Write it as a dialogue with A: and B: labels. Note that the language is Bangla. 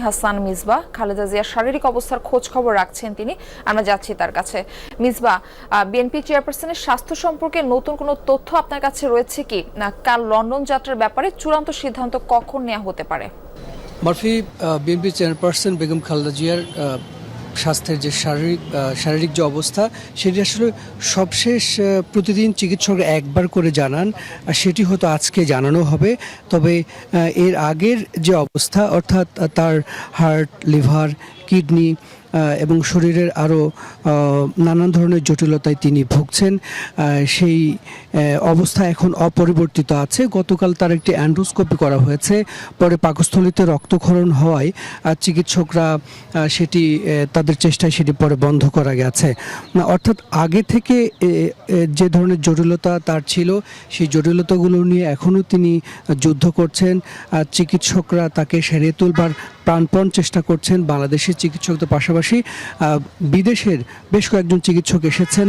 A: হাসান মিসবাহ খালেদা জিয়ার শারীরিক অবস্থার খোঁজ খবর রাখছেন তিনি। আমরা যাচ্ছি তার কাছে। মিসবাহ, বিএনপি চেয়ারপারসনের স্বাস্থ্য সম্পর্কে নতুন কোনো তথ্য আপনার কাছে রয়েছে কি? না কাল লন্ডন যাত্রার ব্যাপারে চূড়ান্ত সিদ্ধান্ত কখন নেওয়া হতে পারে?
B: Murphy, BNP chairperson Begum Khaleda জিয়ার স্বাস্থ্যের যে শারীরিক যে অবস্থা সেটি আসলে সবশেষ প্রতিদিন চিকিৎসক একবার করে জানান, আর সেটি হয়তো আজকে জানানো হবে। তবে এর আগের যে অবস্থা, অর্থাৎ তার হার্ট, লিভার, কিডনি এবং শরীরের আরও নানান ধরনের জটিলতায় তিনি ভুগছেন, সেই অবস্থা এখন অপরিবর্তিত আছে। গতকাল তার একটি অ্যান্ডোস্কোপি করা হয়েছে, পরে পাকস্থলীতে রক্তক্ষরণ হওয়ায় চিকিৎসকরা সেটি তাদের চেষ্টায় সেটি পরে বন্ধ করা গেছে। অর্থাৎ আগে থেকে যে ধরনের জটিলতা তার ছিল, সেই জটিলতাগুলো নিয়ে এখনও তিনি যুদ্ধ করছেন। চিকিৎসকরা তাকে সেরে তুলবার প্রাণপণ চেষ্টা করছেন। বাংলাদেশের চিকিৎসকদের পাশাপাশি বিদেশের বেশ কয়েকজন চিকিৎসক এসেছেন।